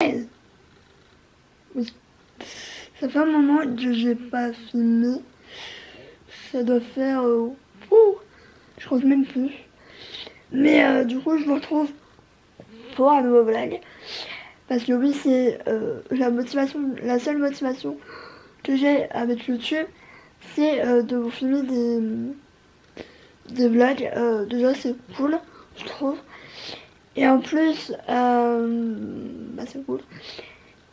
13. Oui. Ça fait un moment que j'ai pas filmé. Ça doit faire... je compte même plus. Mais du coup, je vous retrouve pour un nouveau vlog. Parce que oui, c'est la seule motivation que j'ai avec YouTube, c'est de vous filmer des vlogs. Déjà, c'est cool, je trouve. Et en plus, c'est cool.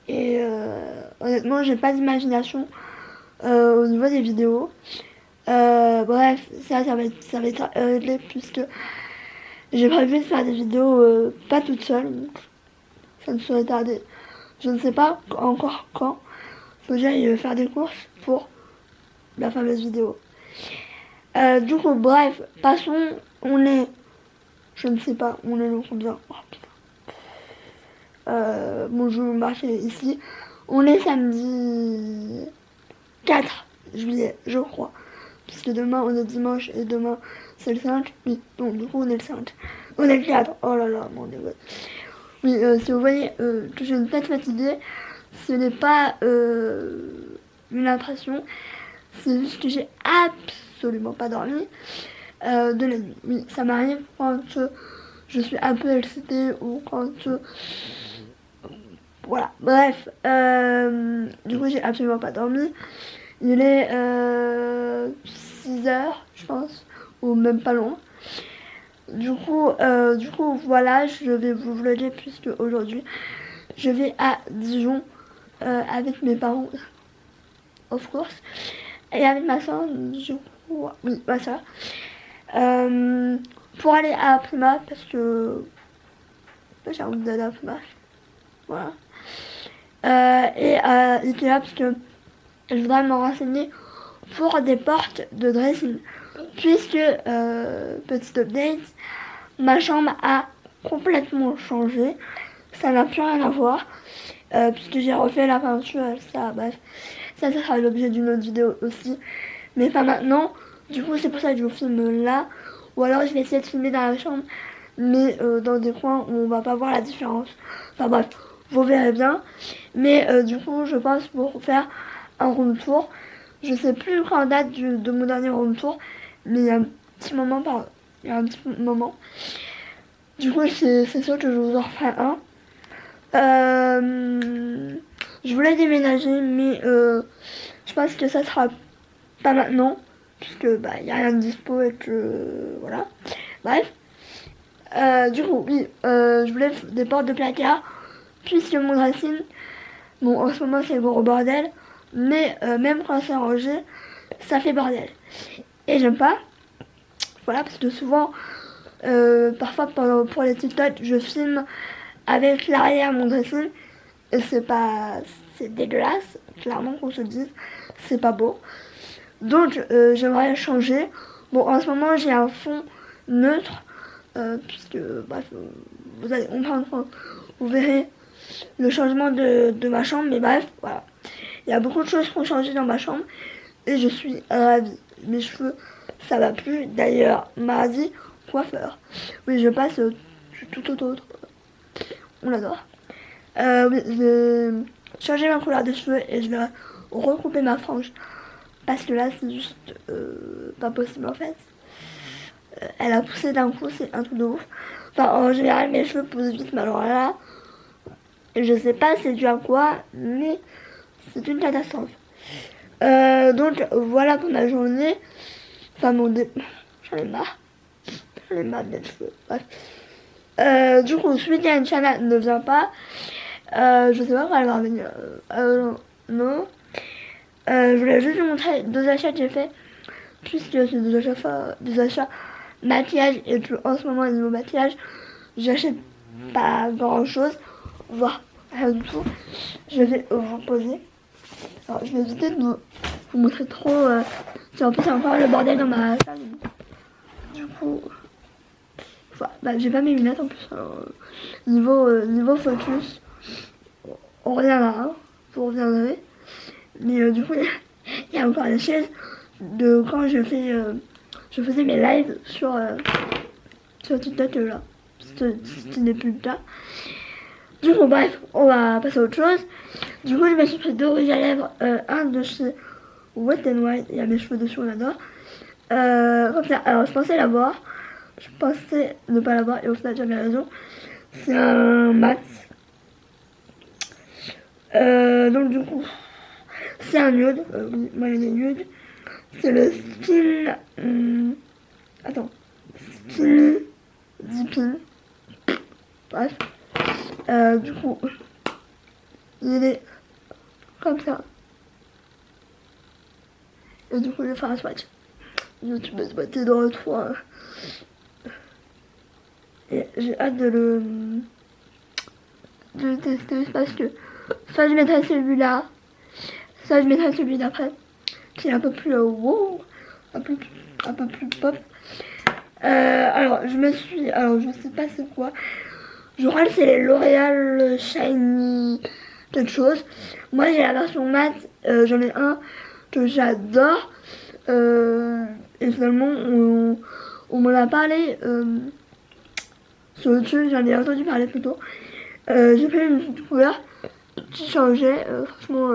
Et honnêtement, j'ai pas d'imagination au niveau des vidéos. Bref, ça va être réglé puisque j'ai prévu de faire des vidéos pas toute seule. Donc ça ne serait tardé. Je ne sais pas encore quand. Faut que j'aille faire des courses pour la fameuse vidéo. Du coup, bref, passons. On est... Je ne sais pas, on est le combien. Oh putain. Bon, je marche ici. On est samedi 4 juillet, je crois. Puisque demain, on est dimanche et demain, c'est le 5. Oui, donc du coup, on est le 5. On est le 4. Oh là là, mon dieu. Oui, si vous voyez que j'ai une tête fatiguée, ce n'est pas une impression. C'est juste que j'ai absolument pas dormi de la nuit. Oui, ça m'arrive quand je suis un peu excitée ou quand... voilà, bref. Du coup, j'ai absolument pas dormi. Il est 6 heures, je pense, ou même pas loin. Du coup, voilà, je vais vous vlogger puisque aujourd'hui, je vais à Dijon avec mes parents, of course, et avec ma soeur, du coup, oui, ma soeur, pour aller à Prima parce que j'ai envie d'aller à Prima, voilà. Et à Ikea parce que je voudrais me renseigner pour des portes de dressing. Puisque, petit update, ma chambre a complètement changé. Ça n'a plus rien à voir. Puisque j'ai refait la peinture, ça, bref. Ça sera l'objet d'une autre vidéo aussi. Mais pas maintenant. Du coup, c'est pour ça que je vous filme là. Ou alors, je vais essayer de filmer dans la chambre. Mais dans des coins où on va pas voir la différence. Enfin bref, vous verrez bien. Mais du coup, je pense pour faire un room tour. Je sais plus quand date de mon dernier room tour. Mais il y a un petit moment Il y a un petit moment. Du coup, c'est sûr que je vous en referai un. Je voulais déménager, mais je pense que ça sera pas maintenant. Puisque il n'y a rien de dispo et que voilà. Bref. Du coup, oui, je voulais des portes de placard. Puisque mon dressing, bon, en ce moment c'est le gros bordel. Mais même quand c'est rangé, ça fait bordel. Et j'aime pas. Voilà, parce que souvent, parfois pour les TikTok, je filme avec l'arrière mon dressing. Et c'est dégueulasse, clairement qu'on se dise. C'est pas beau. Donc, j'aimerais changer. Bon, en ce moment, j'ai un fond neutre. Puisque, bref, vous allez comprendre, vous verrez le changement de ma chambre. Mais bref, voilà. Il y a beaucoup de choses qui ont changé dans ma chambre. Et je suis ravie. Mes cheveux, ça va plus. D'ailleurs, mardi, coiffeur. Oui, je passe tout autre. On l'adore. Oui, je vais changer ma couleur de cheveux et je vais recouper ma frange. Parce que là, c'est juste pas possible en fait. Elle a poussé d'un coup, c'est un truc de ouf. Enfin, en général, mes cheveux poussent vite, mais alors là, je sais pas c'est dû à quoi, mais c'est une catastrophe. Donc, voilà pour ma journée. Enfin, j'en ai marre. J'en ai marre des cheveux. Bref. Du coup, ce week-end, Chana ne vient pas. Je sais pas quand elle va revenir. Non. Je voulais juste vous montrer 2 achats que j'ai fait. Puisque c'est des achats maquillage et que en ce moment, au niveau maquillage, j'achète pas grand chose. Voire rien du tout. Je vais vous poser. Alors, je vais éviter de vous montrer trop. En plus, c'est encore le bordel dans ma salle. Du coup, voilà. J'ai pas mes lunettes en plus. Alors, niveau focus, on reviendra. Hein, vous reviendrez. Mais du coup, il y a encore la chaise de quand je faisais mes lives sur TikTok là. Ce n'est plus le cas. Du coup, bref, on va passer à autre chose. Du coup, je me suis pris 2 rouges à lèvres, un de chez Wet n Wild, il y a mes cheveux dessus, on adore. Comme ça, alors je pensais l'avoir, je pensais ne pas l'avoir, et au final j'avais raison. C'est un mat. Donc du coup, c'est un nude, oui, moi il y a des nudes. C'est le Skin... attends. Skinny Dipping. Bref. Du coup, il est comme ça. Et du coup, je vais faire un swatch. YouTubeuse beauté de retour. Et j'ai hâte de le tester parce que soit je mettrai celui-là, soit je mettrai celui d'après, qui est un peu plus wow, un peu plus pop. Alors je sais pas c'est quoi. Je crois que c'est les L'Oréal Shiny quelque chose. Moi j'ai la version mat, j'en ai un que j'adore. Et finalement on m'en a parlé sur YouTube, j'en ai entendu parler plutôt. J'ai fait une petite couleur qui changeait, franchement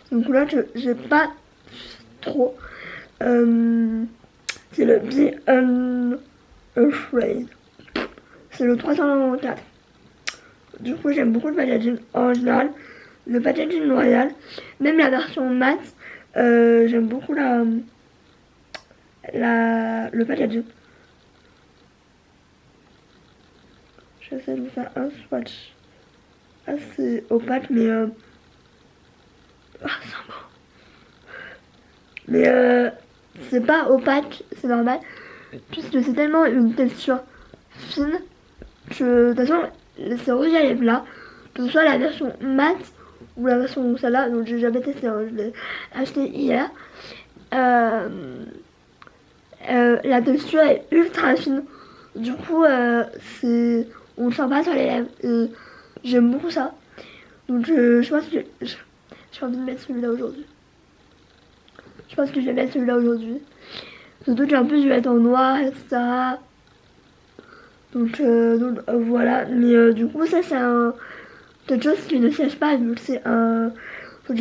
c'est une couleur que j'ai pas trop. C'est le Be Unafraid. C'est le 394. Du coup, j'aime beaucoup le packaging en général. Le packaging L'Oréal. Même la version mat. J'aime beaucoup le packaging. J'essaie de vous faire un swatch assez opaque, mais c'est un bon. Mais c'est pas opaque, c'est normal. Puisque c'est tellement une texture fine que de toute façon ces rouges à lèvres là, que ce soit la version mat ou la version celle-là, donc j'ai jamais testé, hein, je l'ai acheté hier. La texture est ultra fine, du coup c'est, on le sent pas sur les lèvres et j'aime beaucoup ça. Donc je pense que j'ai envie de mettre celui-là aujourd'hui. Je pense que je vais mettre celui-là aujourd'hui. Surtout qu'en plus je vais être en noir, etc. Donc voilà, mais du coup ça c'est quelque chose qui ne siège pas, donc c'est un... Faut que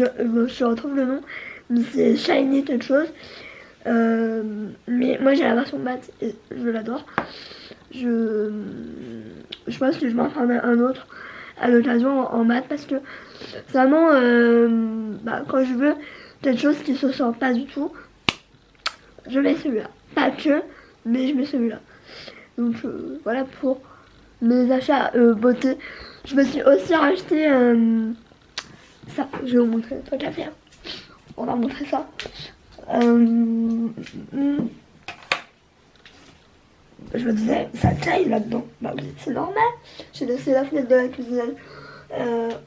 je retrouve le nom, mais c'est Shiny quelque chose. Mais moi j'ai la version mat et je l'adore. Je pense que je m'en prendrai un autre à l'occasion en mat parce que c'est vraiment quand je veux quelque chose qui se sent pas du tout, je mets celui-là. Pas que, mais je mets celui-là. Donc voilà pour mes achats beauté. Je me suis aussi racheté ça, je vais vous montrer, tant qu'à faire. On va montrer ça. Je me disais, ça taille là-dedans. Bah oui, c'est normal. J'ai laissé la fenêtre de la cuisine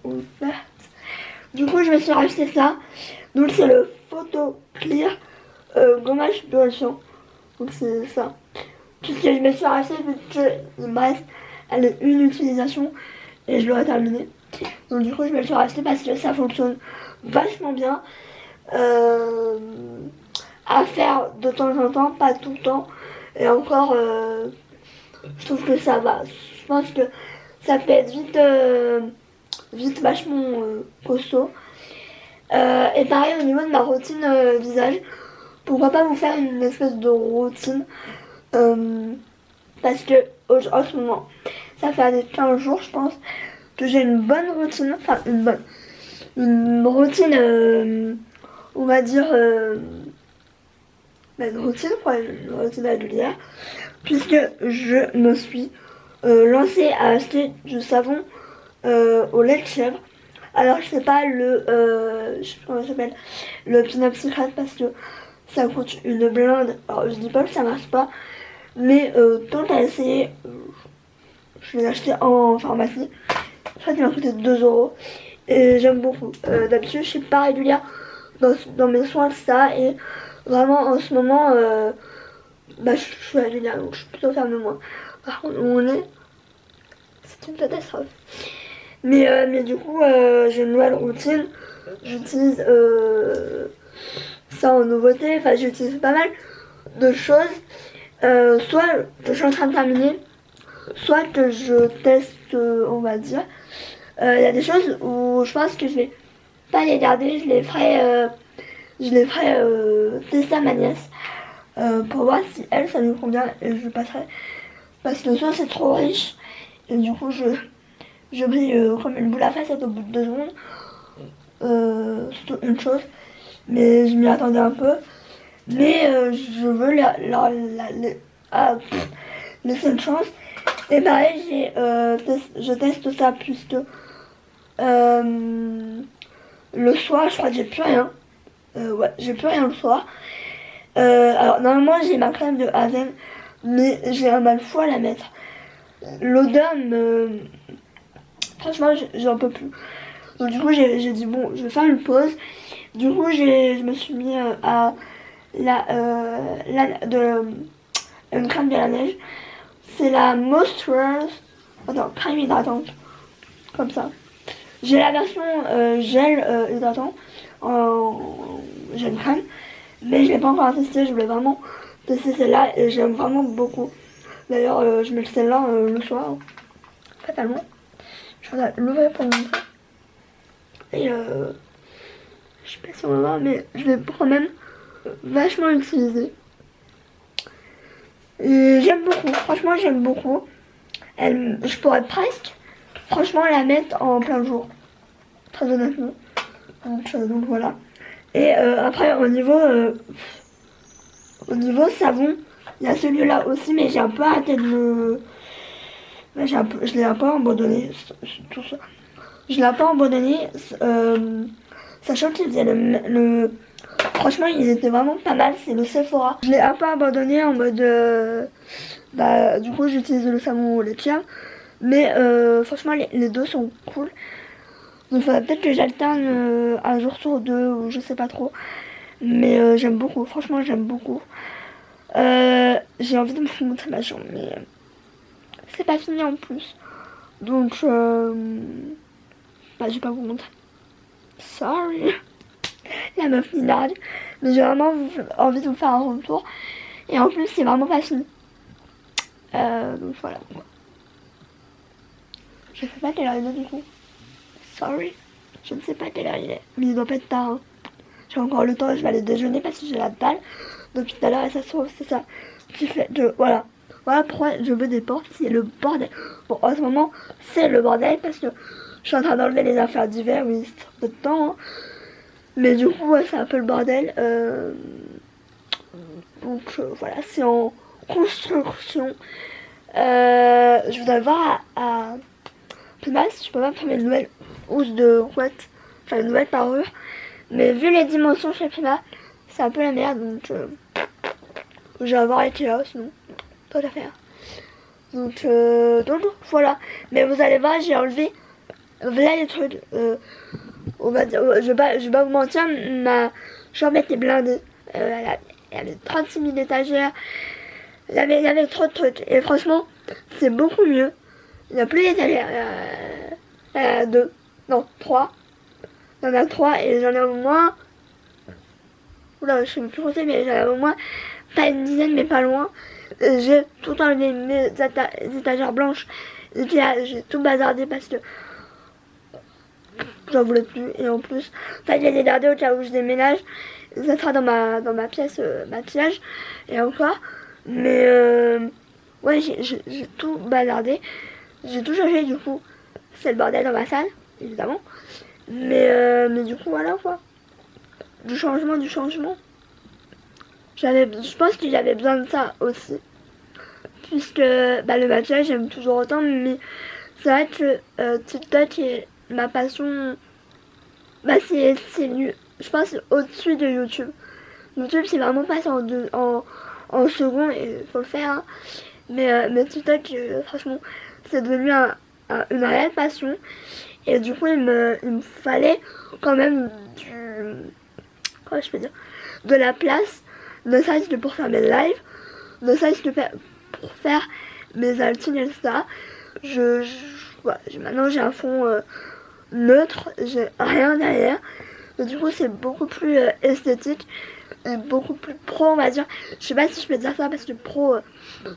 ouverte. Du coup, je me suis racheté ça. Donc c'est le Photo Clear gommage purifiant. Donc c'est ça. Puisque je me suis racheté vu qu'il me reste une utilisation et je l'aurai terminé. Donc du coup je me le suis racheté parce que ça fonctionne vachement bien. À faire de temps en temps, pas tout le temps. Et encore je trouve que ça va. Je pense que ça peut être vite vachement costaud. Et pareil au niveau de ma routine visage. Pourquoi pas vous faire une espèce de routine parce que en ce moment, ça fait des 15 jours je pense que j'ai une bonne routine, enfin une routine, on va dire, une routine quoi, une routine régulière, puisque je me suis lancée à acheter du savon au lait de chèvre. Alors je sais pas je sais pas comment ça s'appelle, le Peanut Secret parce que ça coûte une blinde. Alors je dis pas que ça marche pas, mais tant qu'à essayer, je l'ai acheté en pharmacie. Je crois qu'il m'a coûté 2 € et j'aime beaucoup. D'habitude je suis pas régulière dans mes soins de ça et vraiment en ce moment je suis régulière donc je suis plutôt ferme de moi. Par contre mon nez c'est une catastrophe. Mais du coup j'ai une nouvelle routine. J'utilise ça en nouveauté, enfin j'utilise pas mal de choses, soit que je suis en train de terminer, soit que je teste on va dire. Il y a des choses où je pense que je vais pas les garder, je les ferai tester à ma nièce pour voir si elle ça lui convient et je passerai parce que soit c'est trop riche et du coup je brille comme une boule à facettes au bout de 2 secondes. C'est une chose, mais je m'y attendais un peu. Mais je veux laisser une chance. Et pareil, je teste ça puisque le soir, je crois que j'ai plus rien. Ouais, j'ai plus rien le soir. Alors normalement j'ai ma crème de Hazen, mais j'ai un mal fou à la mettre. L'odeur franchement j'en peux plus. Donc du coup j'ai dit bon je vais faire une pause. Du coup je me suis mis à une crème de la neige. C'est la Moisturize. Attends, crème hydratante. Comme ça. J'ai la version gel hydratant en gel crème. Mais je l'ai pas encore testée, je voulais vraiment tester celle-là et j'aime vraiment beaucoup. D'ailleurs je mets celle-là le soir. Fatalement. Je vais l'ouvrir pour vous montrer. Et je sais pas si on va voir mais je l'ai quand même vachement utilisé. Et j'aime beaucoup, franchement j'aime beaucoup. Je pourrais presque franchement la mettre en plein jour. Très honnêtement. Donc voilà. Et après au niveau savon, il y a celui-là aussi, mais j'ai un peu arrêté de le. Je l'ai un peu abandonné. Tout ça. Je l'ai un peu abandonné. Sachant qu'il faisait le. Franchement, ils étaient vraiment pas mal. C'est le Sephora. Je l'ai un peu abandonné en mode. Du coup, j'utilise le savon laitier. Mais franchement, les deux sont cool. Donc, il faudrait peut-être que j'alterne un jour sur 2 ou je sais pas trop. Mais j'aime beaucoup. Franchement, j'aime beaucoup. J'ai envie de me montrer ma jambe, mais c'est pas fini en plus. Donc, je vais pas vous montrer. Sorry. La meuf minade. Mais j'ai vraiment envie de vous faire un retour. Et en plus, c'est vraiment pas fini. Donc voilà. Je sais pas quelle heure il est du coup. Sorry. Je ne sais pas quelle heure il est. Mais il doit pas être tard. Hein. J'ai encore le temps, je vais aller déjeuner parce que j'ai la dalle. Depuis tout à l'heure, et ça se trouve, c'est ça qui fait de. Voilà. Voilà pourquoi je veux des portes, c'est le bordel. Bon, en ce moment, c'est le bordel parce que je suis en train d'enlever les affaires d'hiver, oui, c'est trop de temps. Hein. Mais du coup, ouais, c'est un peu le bordel. Donc voilà, c'est en construction. Je voudrais voir à Pumas, je peux pas faire une nouvelle housse de couette, enfin une nouvelle parure. Mais vu les dimensions chez Pima, c'est un peu la merde, donc je vais avoir été là sinon. Pas à faire. Donc voilà. Mais vous allez voir, j'ai enlevé voilà les trucs. On va dire, je vais pas vous mentir, ma chambre était blindée. Elle avait 36 000 étagères. Il y avait trop de trucs. Et franchement, c'est beaucoup mieux. Il n'y a plus d'étagères. Il y en a 2. Non, 3. Il y en a 3 et j'en ai au moins. Oula, je sais plus compter, mais j'en ai au moins pas une dizaine, mais pas loin. J'ai tout enlevé mes étagères blanches. J'ai tout bazardé parce que j'en voulais plus. Et en plus, enfin, je les ai gardés au cas où je déménage. Ça sera dans ma pièce maquillage. Et encore. Mais ouais, j'ai tout bazardé. J'ai tout changé du coup. C'est le bordel dans ma salle, évidemment. Mais du coup, voilà quoi. Du changement. Je pense que j'avais besoin de ça aussi. Puisque le maquillage, j'aime toujours autant. Mais c'est vrai que TikTok est ma passion. C'est je pense au-dessus de YouTube. YouTube, c'est vraiment passé en second et il faut le faire. Hein. Mais TikTok, franchement, c'est devenu une réelle passion. Et du coup, il me fallait quand même comment je peux dire, de la place, ne serait-ce que pour faire mes lives, ne serait-ce que pour faire mes altines et ça. Maintenant, j'ai un fond neutre, j'ai rien derrière. Et du coup, c'est beaucoup plus esthétique et beaucoup plus pro, on va dire. Je sais pas si je peux dire ça parce que pro,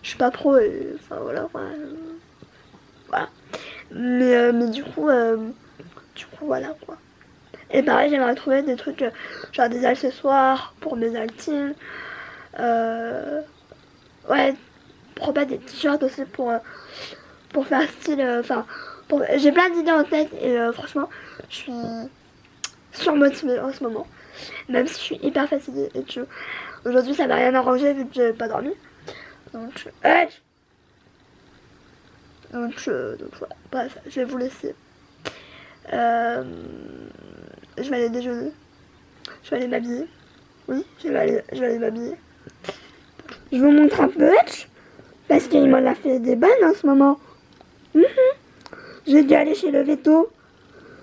je suis pas pro. Enfin voilà. Mais du coup, voilà quoi. Et pareil, j'aimerais trouver des trucs, genre des accessoires pour mes altines. Ouais, pourquoi pas des t-shirts aussi pour faire style. Enfin, j'ai plein d'idées en tête et franchement, je suis surmotivée en ce moment. Même si je suis hyper fatiguée et que aujourd'hui ça m'a rien arrangé vu que j'ai pas dormi. Donc voilà. Bref, je vais vous laisser. Je vais aller déjeuner. Je vais aller m'habiller. Oui, je vais aller m'habiller. Je vous montre un peu parce qu'il m'en a fait des bonnes en ce moment. J'ai dû aller chez le veto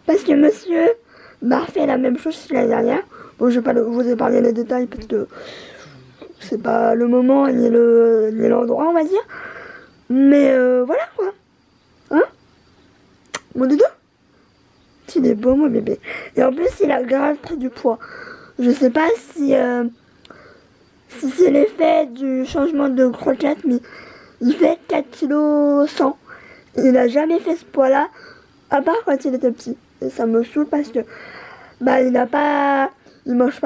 parce que monsieur m'a refait la même chose que l'année dernière. Bon, je vais pas vous épargner les détails parce que c'est pas le moment ni l'endroit, on va dire. Mais voilà quoi. Hein? Mon doudou? Il est beau, mon bébé. Et en plus, il a grave pris du poids. Je sais pas si c'est l'effet du changement de croquette, mais il fait 4,1 kg. Il n'a jamais fait ce poids-là, à part quand il était petit. Et ça me saoule parce que bah il mange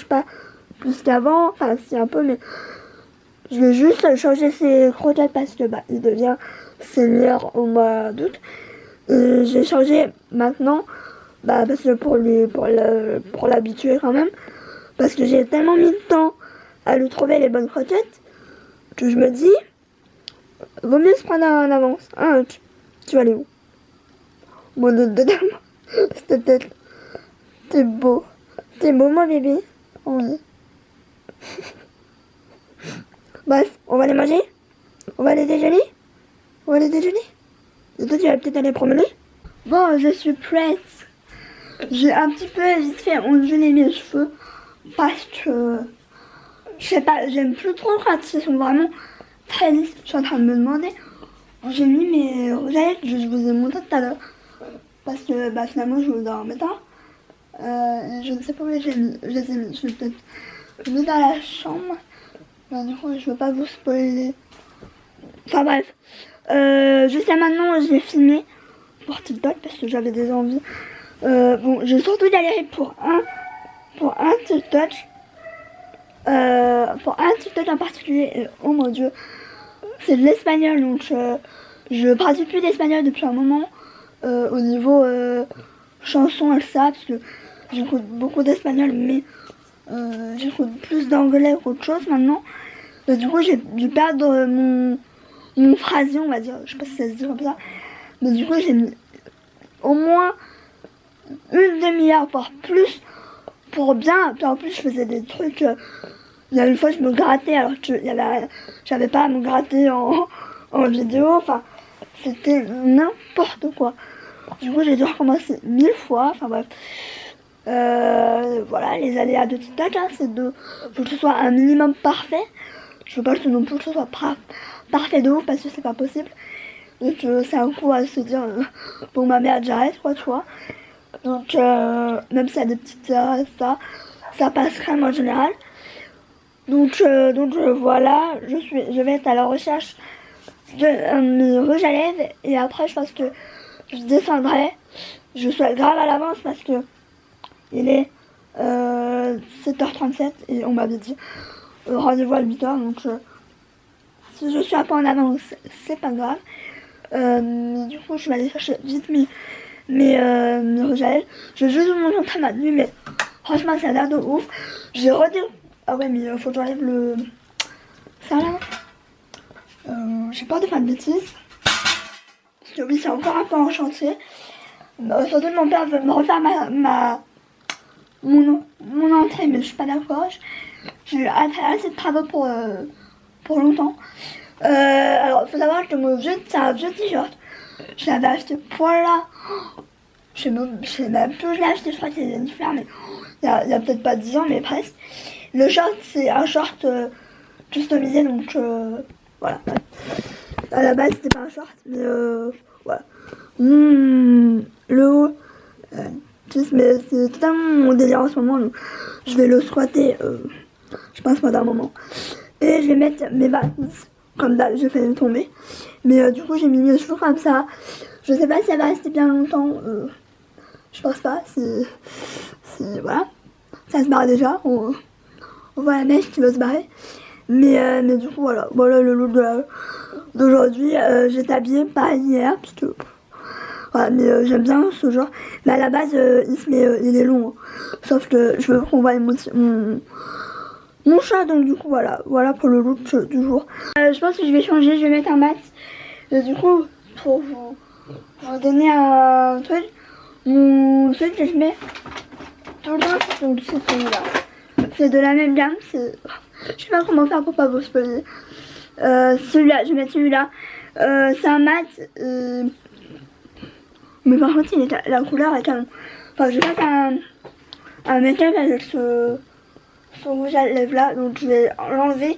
pas plus qu'avant. Enfin, si un peu, mais je vais juste changer ses croquettes parce que bah il devient senior au mois d'août. Et j'ai changé maintenant, bah parce que pour l'habituer quand même, parce que j'ai tellement mis de temps à lui trouver les bonnes croquettes que je me dis, vaut mieux se prendre en avance. Hein, tu vas aller où? Mon dedans, cette tête. T'es beau, mon bébé. Oui. Bref, on va aller manger. On va aller déjeuner. Et toi, tu vas peut-être aller promener. Bon, je suis prête. J'ai un petit peu vite fait onduler mes cheveux parce que je sais pas, j'aime plus trop quand ils sont vraiment très lisses. Je suis en train de me demander. J'ai mis mes rouges à lèvres, je vous ai montré tout à l'heure parce que bah, finalement je vous en mettre un. Je ne sais pas où je les ai mis. Je vais peut-être les mettre dans la chambre. Bah, du coup, je veux pas vous spoiler. Enfin bref. Jusqu'à maintenant, j'ai filmé pour TikTok parce que j'avais des envies. Bon, j'ai surtout galéré pour un TikTok. Pour un TikTok en particulier. Et, oh mon dieu. C'est de l'espagnol. Donc, je pratique plus d'espagnol depuis un moment. Au niveau chanson et ça. Parce que j'écoute beaucoup d'espagnol. Mais j'écoute plus d'anglais qu'autre chose maintenant. Donc, du coup, j'ai dû perdre mon phrasier, on va dire. Je sais pas si ça se dit comme ça. Mais du coup, j'ai mis au moins une demi-heure, voire plus, pour bien. Puis en plus, je faisais des trucs. Il y a une fois, je me grattais alors que j'avais pas à me gratter en vidéo. Enfin, c'était n'importe quoi. Du coup, j'ai dû recommencer 1000 fois. Enfin bref. Voilà, les aléas de TikTok, hein, faut que ce soit un minimum parfait. Je veux pas non plus que ce soit parfait de ouf parce que c'est pas possible. Donc c'est un coup à se dire bon ma merde j'arrête quoi, tu vois. Donc même s'il y a des petites erreurs, ça passe crème en général. Donc voilà, je vais être à la recherche de mes rouges à lèvres et après je pense que je descendrai. Je suis grave à l'avance parce que il est 7h37 et on m'avait dit rendez-vous à 8h. Donc si je suis un peu en avance, c'est pas grave. Mais du coup, je vais aller chercher vite mes rouges à lèvres. Je vais juste vous montrer ma tenue, mais franchement, ça a l'air de ouf. J'ai redé. Ah ouais, mais faut que j'enlève le. Ça là. J'ai peur de faire de bêtises. Parce que oui, c'est encore un peu en chantier. Surtout, mon père veut me refaire mon entrée, mais je suis pas d'accord. J'ai assez de travaux pour longtemps. Alors, il faut savoir que c'est un vieux t-shirt. Je l'avais acheté pour là. Je sais même plus où je l'ai acheté, je crois que c'est des mais il y a peut-être pas 10 ans, mais presque. Le short, c'est un short customisé, donc voilà. À la base, c'était pas un short, mais voilà. Le haut, mais c'est totalement mon délire en ce moment, donc je vais le squatter, je pense, pendant un moment. Et je vais mettre mes vacances comme d'hab, j'ai failli tomber. Mais du coup, j'ai mis mes cheveux comme ça. Je sais pas si ça va rester bien longtemps. Je pense pas. Voilà. Ça se barre déjà. On voit la mèche qui va se barrer. Mais du coup, voilà le look d'aujourd'hui. J'étais habillée pas hier. Parce que, voilà, mais j'aime bien ce genre. Mais à la base, il est long. Hein. Sauf que je veux qu'on voit mon chat, donc du coup voilà pour le look du jour. Je pense que je vais changer, je vais mettre un mat. Du coup, pour vous donner un truc, mon truc que je mets tout le temps, c'est celui-là. C'est de la même gamme, je sais pas comment faire pour pas vous spoiler. Celui-là, je vais mettre celui-là. C'est un mat, mais par contre la couleur est canon. Enfin, je vais faire un make-up avec ce rouge à lèvres là, donc je vais l'enlever.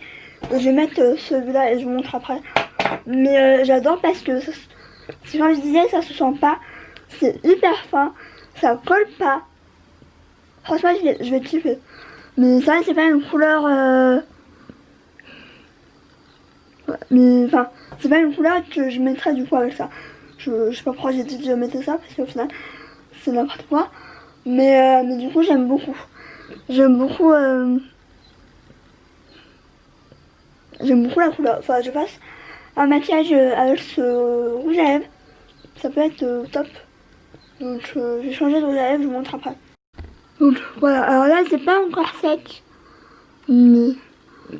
Je vais mettre celui-là et je vous montre après. Mais j'adore parce que, comme je disais, ça se sent pas. C'est hyper fin, ça colle pas. Franchement, je vais kiffer. Mais ça, c'est pas une couleur. Mais enfin, c'est pas une couleur que je mettrais du coup avec ça. Je sais pas pourquoi j'ai dit que je mettais ça parce qu'au final, c'est n'importe quoi. Mais du coup, j'aime beaucoup. J'aime beaucoup la couleur. Enfin, je passe un maquillage avec ce rouge à lèvres. Ça peut être top. Donc, je vais changer de rouge à lèvres, je vous montre après. Donc, voilà. Alors là, c'est pas encore sec. Mais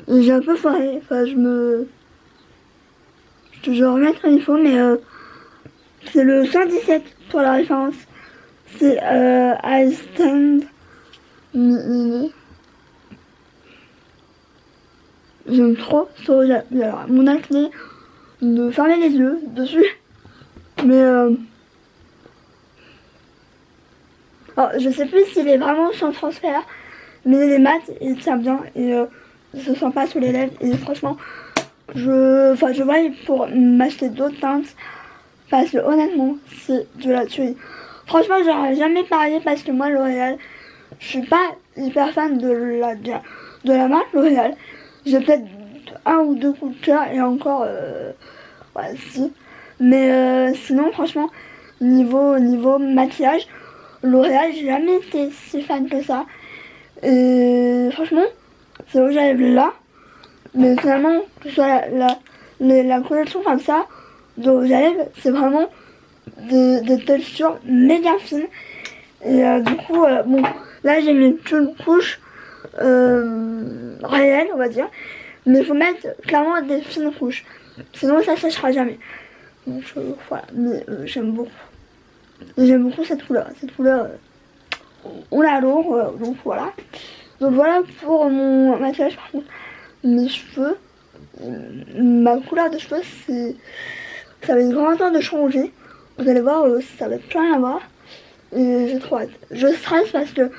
j'ai un peu foiré. Enfin, je vais remettre comme il faut. Mais c'est le 117 pour la référence. C'est I Stand Me. J'aime trop ce rouge à lèvres. Alors, mon acné, de fermer les yeux dessus. Mais alors, je sais plus s'il est vraiment sans transfert. Mais les mats, il tient bien. Et il se sent pas sous les lèvres. Et franchement, je vois pour m'acheter d'autres teintes. Parce que honnêtement, c'est de la tuerie. Franchement, j'aurais jamais parié parce que moi, L'Oréal, je suis pas hyper fan de la marque L'Oréal. J'ai peut-être un ou deux coups de cœur et encore, ouais, si. Mais sinon, franchement, niveau maquillage, L'Oréal, j'ai jamais été si fan que ça. Et franchement, c'est rouge à lèvres là. Mais finalement, que ce soit la collection comme ça, de rouge à lèvres, c'est vraiment des textures méga fines. Et du coup, bon, là j'ai mis une couche réelle, on va dire. Mais il faut mettre clairement des fines couches. Sinon ça séchera jamais. Donc voilà, mais j'aime beaucoup. J'aime beaucoup cette couleur. Cette couleur, on l'a lourd, donc voilà. Donc voilà pour mon maquillage. Par contre, mes cheveux, ma couleur de cheveux, ça va être grand temps de changer. Vous allez voir, ça va plus rien à voir. Et j'ai trop hâte. Je stresse parce que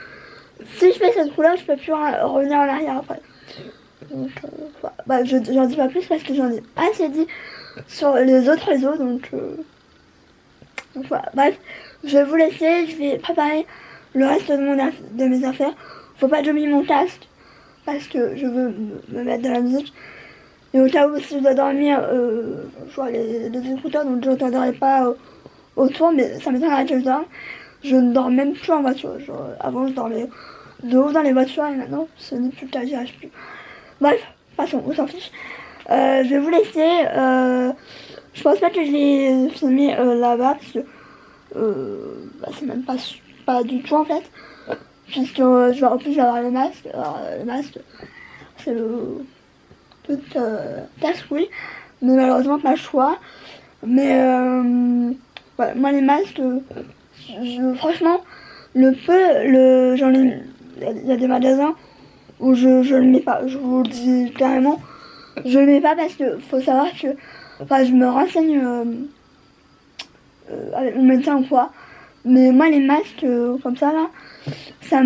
si je fais cette couleur, je peux plus revenir en arrière après. Donc bah, j'en dis pas plus parce que j'en ai assez dit sur les autres réseaux. Donc voilà. Bref, je vais vous laisser. Je vais préparer le reste de mes affaires. Faut pas que j'oublie mon casque parce que je veux me mettre de la musique. Et au cas où si je dois dormir, je vois les écouteurs, donc je n'entendrai pas autour, mais ça m'étonnerait que je dorme. Je ne dors même plus en voiture. Genre, avant je dormais de haut dans les voitures et maintenant ce n'est plus le cas, j'y arrive plus. Bref, passons, on s'en fiche. Je vais vous laisser. Je pense pas que je vais filmer là-bas parce que bah, c'est même pas du tout en fait. Puisque en plus je vais avoir le masque. Alors le masque c'est le tout casse-couille. Mais malheureusement pas le choix. Mais voilà, moi les masques, franchement, j'en ai, il y a des magasins où je le mets pas. Je vous le dis carrément, je le mets pas parce que faut savoir que, enfin, je me renseigne avec mon médecin ou quoi. Mais moi les masques comme ça là, ça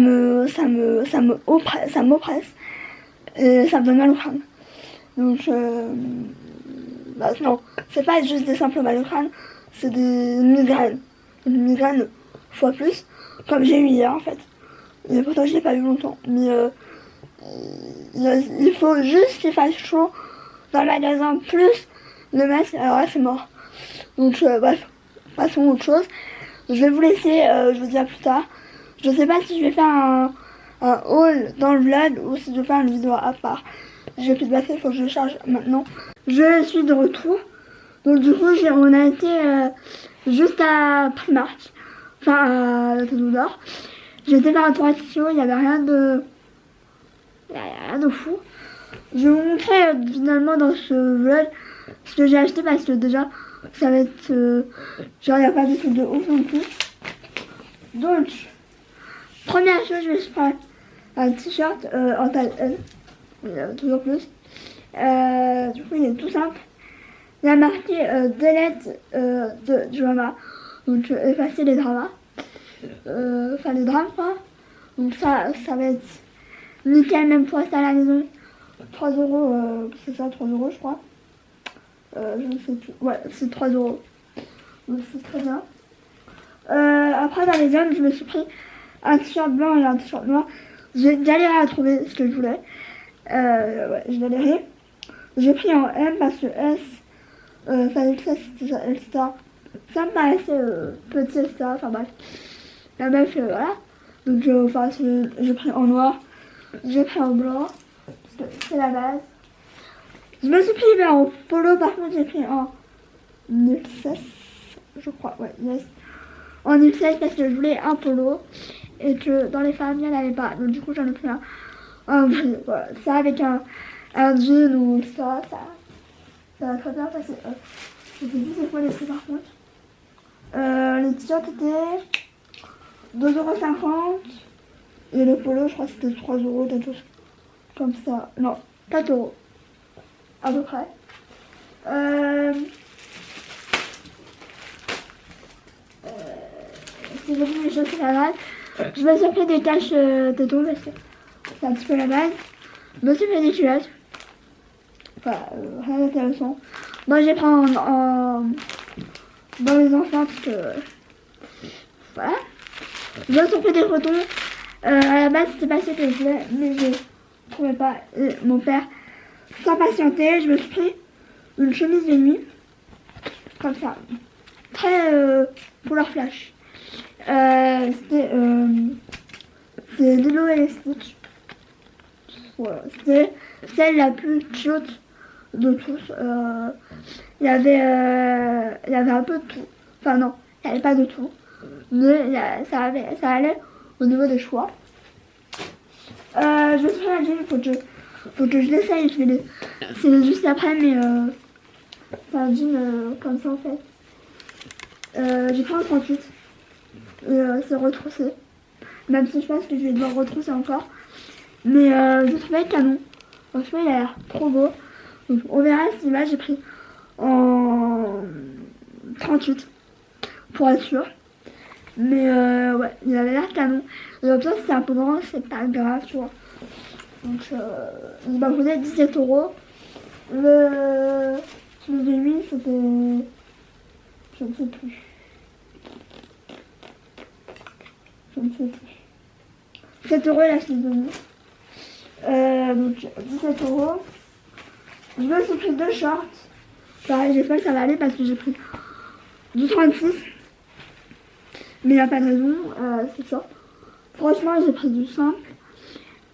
m'oppresse et ça me donne mal au crâne. Donc bah, non, c'est pas juste des simples mal au crâne, c'est des migraines. Une migraine fois plus, comme j'ai eu hier en fait. Et pourtant je l'ai pas eu longtemps. Mais il faut juste qu'il fasse chaud dans le magasin plus le masque, alors là c'est mort. Donc bref, passons à autre chose. Je vais vous laisser, je vous dis à plus tard. Je sais pas si je vais faire un haul dans le vlog ou si je vais faire une vidéo à part. J'ai plus de batterie, il faut que je le charge maintenant. Je suis de retour. Donc du coup, on a été juste à Primark, enfin à la Tête d'Or. J'ai été faire un tour à Tokyo, il n'y avait rien de... fou. Je vais vous montrer finalement dans ce vlog ce que j'ai acheté parce que déjà, ça va être... genre, il n'y a pas de trucs de ouf non plus. Donc, première chose, je vais se prendre un t-shirt en taille L. Toujours plus. Du coup, il est tout simple. Il y a marqué delete de drama. Donc, effacer les dramas. Enfin, les drames, quoi. Donc, ça va être nickel, même pour rester à la maison. 3 €, c'est ça, 3 € je crois. Je ne sais plus. Ouais, c'est 3 €. Donc, c'est très bien. Après, dans les hommes, je me suis pris un t-shirt blanc et un t-shirt noir. J'ai galéré à trouver ce que je voulais. Ouais, je galéré. J'ai pris en M parce que S, fallait que ça, c'était ça, etc. Ça me paraissait petit, etc. Enfin bref. La meuf, voilà. Donc, j'ai pris en noir. J'ai pris en blanc. Parce que c'est la base. Je me suis pris en polo, par contre, j'ai pris en XS. Je crois, ouais, yes. En XS parce que je voulais un polo. Et que dans les femmes, il n'y en avait pas. Donc, du coup, j'en ai pris un. Voilà. Ça avec un jean ou ça va très bien passer. Je sais plus c'est quoi les prix par contre. Le t-shirt était 2,50 € et le polo je crois que c'était 3 €, quelque chose comme ça. Non, 4 € à peu près. Si j'ai vu les choses c'est la base. Je me suis fait des taches tétons parce que c'est un petit peu la base. Je me suis fait des culottes. Enfin, rien d'intéressant. Moi j'ai pris dans les enfants parce que... voilà. Je me suis fait des cotons. À la base c'était pas ce que je voulais, mais je trouvais pas. Et mon père, sans patienter, je me suis pris une chemise de nuit. Comme ça. Très couleur flash. C'était Lilo et Stitch. Voilà, c'était celle la plus cute de tous. Il y avait un peu de tout. Enfin non, il n'y avait pas de tout. Mais ça allait au niveau des choix. Je vais faire la jean, faut que je l'essaye. C'est juste après, mais c'est un jean comme ça en fait. J'ai pris un 38. C'est retroussé. Même si je pense que je vais devoir retrousser encore. Mais je trouvais canon. Franchement, il a l'air trop beau. Donc, on verra si là j'ai pris en 38 pour être sûr. Mais ouais, il avait l'air canon. Et comme ça, si c'est un peu grand, c'est pas grave, tu vois. Donc, il m'a coûté 17 €. Le de lui, c'était... je ne sais plus. Je ne sais plus. 7 € la chemise de nuit. Donc 17 €. Je me suis pris 2 shorts. Pareil, j'espère que ça va aller parce que j'ai pris du 36. Mais il n'y a pas de raison, c'est short. Franchement, j'ai pris du simple.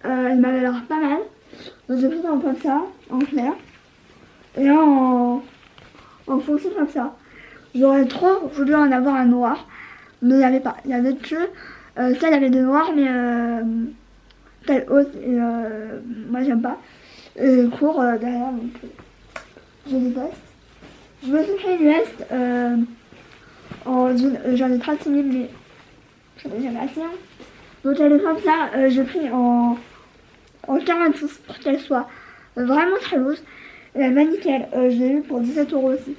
Il m'avait l'air pas mal. Donc j'ai pris un comme ça, en clair. Et en foncé comme ça. J'aurais trop voulu en avoir un noir. Mais il n'y avait pas. Il y avait que... ça, il y avait des noirs, mais... taille haute. Et moi, j'aime pas. Et court derrière, donc... je déteste. Je me suis fait une veste j'en ai 36 000, mais j'en ai jamais assez. Hein. Donc elle est comme ça, j'ai pris en 46 pour qu'elle soit vraiment très loose. Et elle va nickel, je l'ai eu pour 17 € aussi.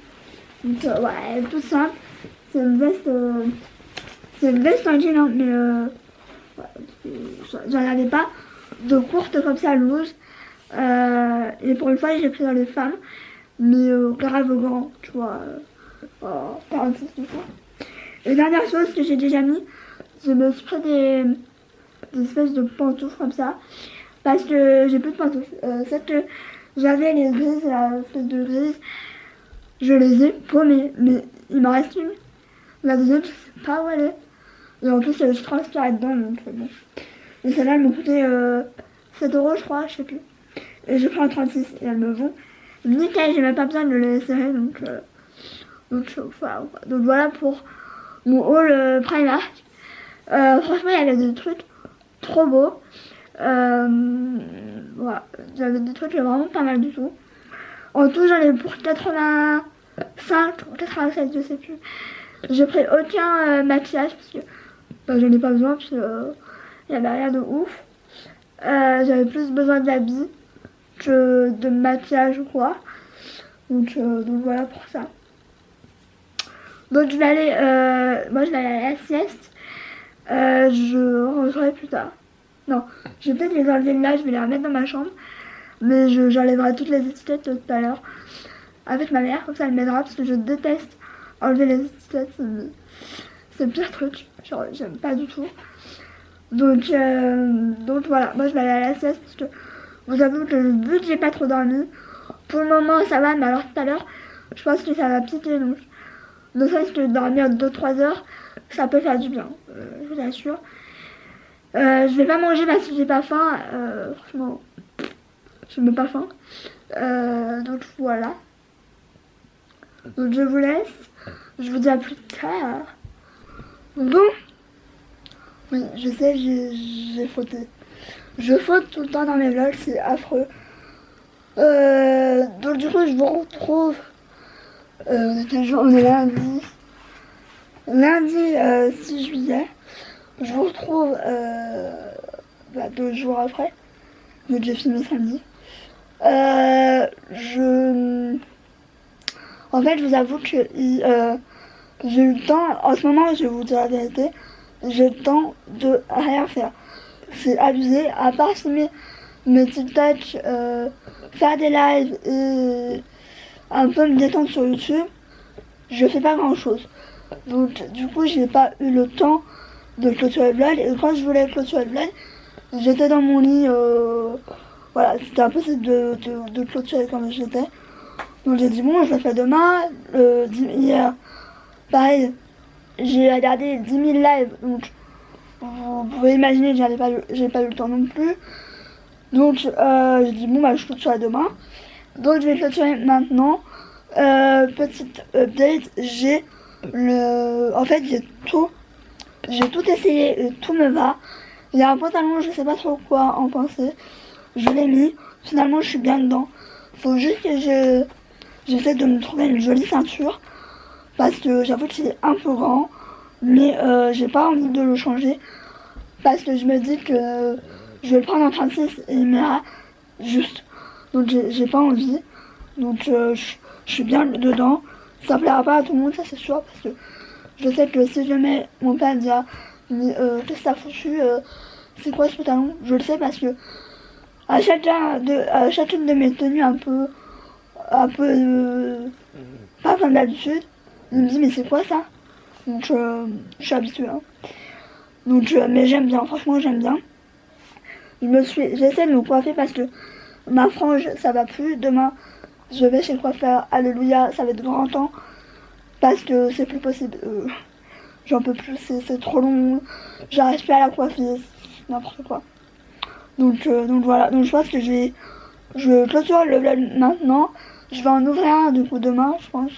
Donc ouais, elle est toute simple. C'est une veste en jean, hein, mais ouais, j'en avais pas de courte comme ça, loose. Et pour une fois, j'ai pris dans les femmes. Mais grave grand, tu vois, 46 tout ça. Et dernière chose que j'ai déjà mis, je me suis pris des espèces de pantoufles comme ça, parce que j'ai plus de pantoufles. Celles que J'avais les grises, la espèce de grise. Je les ai paumées, mais il m'en reste une. La deuxième, je sais pas où elle est. Et en plus, je transpire dedans, donc bon. Et celle-là, elle m'a coûté 7 € je crois, je sais plus. Et je prends en 36 et elles me vont nickel, j'ai même pas besoin de les serrer, donc voilà pour mon haul Primark. Franchement, il y avait des trucs trop beaux. Voilà, j'avais des trucs vraiment pas mal du tout. En tout, j'en ai pour 85 ou 87, je sais plus. J'ai pris aucun maquillage parce que j'en ai pas besoin parce que il y avait rien de ouf. J'avais plus besoin d'habits que de maquillage ou quoi. Donc voilà pour ça. Donc je vais aller, moi je vais aller à la sieste. Je rangerai plus tard. Non, je vais peut-être les enlever là, je vais les remettre dans ma chambre. Mais j'enlèverai toutes les étiquettes tout à l'heure avec ma mère, comme ça elle m'aidera parce que je déteste enlever les étiquettes. C'est le pire truc, genre j'aime pas du tout. Donc voilà, moi je vais aller à la sieste parce que vous avouez que vu que j'ai pas trop dormi, pour le moment ça va, mais alors tout à l'heure, je pense que ça va piquer, donc ne serait-ce que dormir 2-3 heures, ça peut faire du bien, je vous assure. Je vais pas manger parce que j'ai pas faim, franchement, je n'ai pas faim. Donc voilà. Donc je vous laisse, je vous dis à plus tard. Bon. Oui, je sais, j'ai fauté. Je faute tout le temps dans mes vlogs, c'est affreux. Donc du coup, je vous retrouve. On est lundi. Lundi 6 juillet. Je vous retrouve 2 jours après. Donc j'ai filmé samedi. En fait, je vous avoue que j'ai eu le temps. En ce moment, je vais vous dire la vérité. J'ai le temps de rien faire. C'est abusé, à part filmer mes TikTok, faire des lives et un peu me détendre sur YouTube, je fais pas grand chose. Donc du coup j'ai pas eu le temps de clôturer le vlog, et quand je voulais clôturer le vlog, j'étais dans mon lit, voilà, c'était impossible de clôturer comme j'étais. Donc j'ai dit bon, je le fais demain. Hier, pareil, j'ai regardé 10 000 lives, donc vous pouvez imaginer que j'ai pas eu le temps non plus. Donc j'ai dit bon, je clôturerai demain. Donc je vais clôturer maintenant. Petite update, en fait j'ai tout essayé et tout me va. Il y a un pantalon, je sais pas trop quoi en penser. Je l'ai mis, finalement je suis bien dedans. Faut juste que j'essaie de me trouver une jolie ceinture. Parce que j'avoue qu'il est un peu grand. Mais j'ai pas envie de le changer. Parce que je me dis que je vais le prendre en 36 et il m'ira juste. Donc j'ai pas envie. Donc je suis bien dedans. Ça plaira pas à tout le monde, ça c'est sûr. Parce que je sais que si je mets, mon père dira qu'est-ce que t'as foutu, c'est quoi ce pantalon. Je le sais parce que à chacune de mes tenues un peu pas comme d'habitude, il me dit mais c'est quoi ça. Donc je suis habituée. Hein. Donc mais j'aime bien, franchement j'aime bien. J'essaie de me coiffer parce que ma frange ça va plus. Demain je vais chez le coiffeur, alléluia, ça va être grand temps. Parce que c'est plus possible. J'en peux plus, c'est trop long. J'arrive plus à la coiffer, n'importe quoi. Donc voilà, donc je pense que je clôture le vlog maintenant. Je vais en ouvrir un du coup demain, je pense.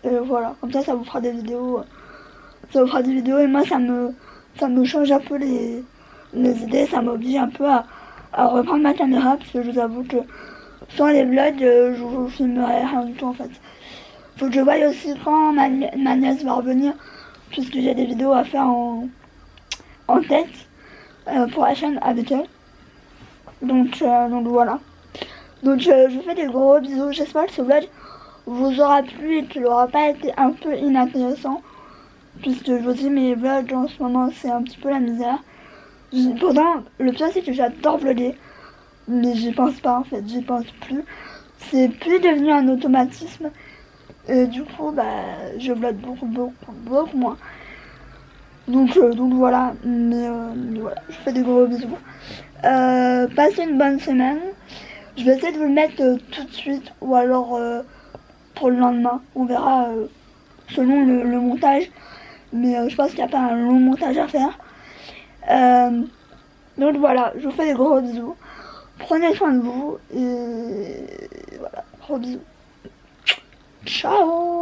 Et voilà, comme ça vous fera des vidéos. Ça vous fera des vidéos et moi ça me change un peu les idées, ça m'oblige un peu à reprendre ma caméra parce que je vous avoue que sans les vlogs, je vous filmerai rien du tout en fait. Faut que je voie aussi quand ma nièce va revenir, puisque j'ai des vidéos à faire en tête pour la chaîne avec elle. Donc voilà. Donc je vous fais des gros bisous. J'espère que ce vlog vous aura plu et qu'il n'aura pas été un peu inintéressant. Puisque je vous dis, mes vlogs en ce moment c'est un petit peu la misère. Pourtant, le pire c'est que j'adore vlogger. Mais j'y pense pas en fait, j'y pense plus. C'est plus devenu un automatisme. Et du coup, je vlog beaucoup moins. Donc voilà, mais voilà, je fais des gros bisous. Passez une bonne semaine. Je vais essayer de vous le mettre tout de suite ou alors pour le lendemain. On verra selon le montage. Mais je pense qu'il n'y a pas un long montage à faire. Donc voilà, je vous fais des gros bisous. Prenez soin de vous et voilà, gros bisous. Ciao.